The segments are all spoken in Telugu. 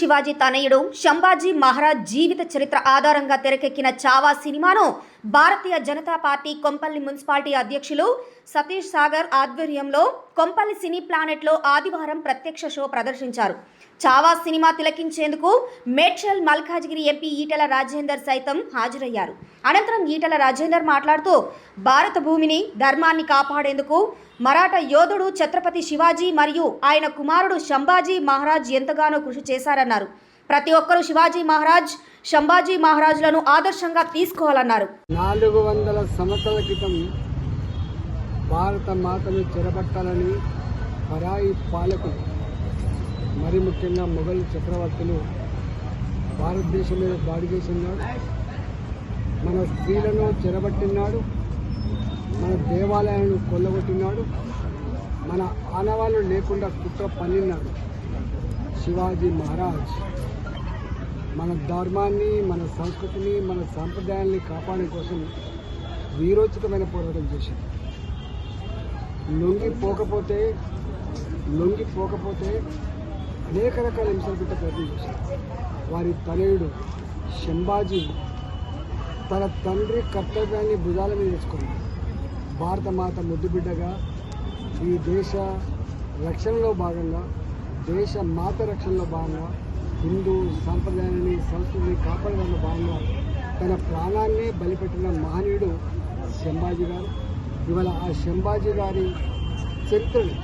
శివాజీ తనయుడు సంభాజీ మహారాజ్ జీవిత చరిత్ర ఆధారంగా తెరకెక్కిన చావా సినిమాను భారతీయ జనతా పార్టీ కొంపల్లి మున్సిపాలిటీ అధ్యక్షులు సతీష్ సాగర్ ఆధ్వర్యంలో కొంపల్లి సినీ ప్లానెట్లో ఆదివారం ప్రత్యక్ష షో ప్రదర్శించారు. చావా సినిమా తిలకించేందుకు మేడ్చల్ మల్కాజ్గిరి ఎంపీ ఈటెల రాజేందర్ సైతం హాజరయ్యారు. అనంతరం ఈటెల రాజేందర్ మాట్లాడుతూ భారత భూమిని ధర్మాన్ని కాపాడేందుకు మరాఠా యోధుడు ఛత్రపతి శివాజీ మరియు ఆయన కుమారుడు సంభాజీ మహారాజ్ ఎంతగానో కృషి చేశారన్నారు. ప్రతి ఒక్కరూ శివాజీ మహారాజ్ సంభాజీ మహారాజులను ఆదర్శంగా తీసుకోవాలన్నారు. 400 సంవత్సరాల క్రితం భారత మాతను చెరపట్టాలని పరాయి పాలకులు, మరి ముఖ్యంగా మొఘల్ చక్రవర్తులు భారతదేశం మీద దాడి చేసినాడు. మన స్త్రీలను చెరబట్టినాడు, మన దేవాలయాలను కొల్లగొట్టినాడు, మన ఆనవాళ్ళు లేకుండా కుట్ర పన్నినాడు. శివాజీ మహారాజ్ మన ధర్మాన్ని, మన సంస్కృతిని, మన సాంప్రదాయాల్ని కాపాడే కోసం వీరోచితమైన పోరాటం చేశారు. లొంగిపోకపోతే అనేక రకాల హింసలు పెట్టే ప్రయత్నం చేశారు. వారి తనయుడు సంభాజీ తన తండ్రి కర్తవ్యాన్ని భుజాల మీద వేసుకున్నాడు. భారతమాత ముద్దుబిడ్డగా ఈ దేశ రక్షణలో భాగంగా, దేశ మాత రక్షణలో భాగంగా, హిందూ సాంప్రదాయాన్ని, సంస్కృతిని కాపాడడంలో భాగంగా తన ప్రాణాన్నే బలిపెట్టిన మహనీయుడు సంభాజీ గారు. ఇవాళ ఆ సంభాజీ గారి చరిత్రను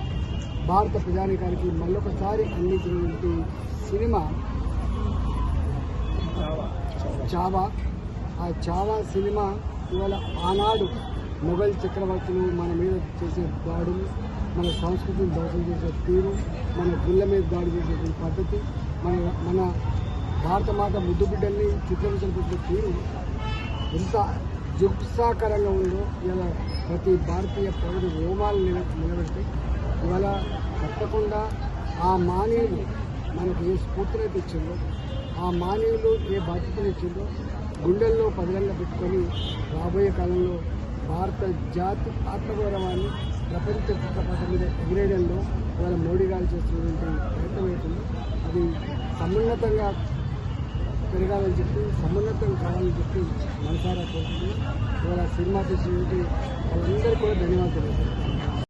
భారత ప్రజానీకానికి మళ్ళొకసారి అందించినటువంటి సినిమా చావా. ఆ చావా సినిమా ఇవాళ ఆనాడు మొఘల్ చక్రవర్తులు మన మీద చేసే దాడులు, మన సంస్కృతిని దోషం చేసే తీరు, మన గుళ్ళ మీద దాడి చేసేటువంటి పద్ధతి, మన భారతమాత ముద్దు బిడ్డల్ని చిత్రహింసలు తీరు ఎంత జుగుప్సాకరంగా ఉందో ఇలా ప్రతి భారతీయ పౌరుడు రోమాలు నిలబెట్టి ఇవాళ తప్పకుండా ఆ మానవులు మనకు ఏ స్ఫూర్తినైతే ఇచ్చిందో, ఆ మానవులు ఏ బాధ్యతను ఇచ్చిందో గుండెల్లో పదిలంగా పెట్టుకొని రాబోయే కాలంలో భారత జాతి ఆత్మగౌరవాన్ని ప్రపంచ చిత్రపటం మీద ఎగిరేయడంలో ఇవాళ మోడీ గారు చేస్తున్నటువంటి ప్రయత్నం అవుతుంది. అది సమున్నతంగా పెరగాలని చెప్పి, సమున్నతం కావాలని చెప్పి మనసారా కోరుతుంది. ఇవాళ సినిమా తీసినటువంటి వాళ్ళందరికీ కూడా ధన్యవాదాలు.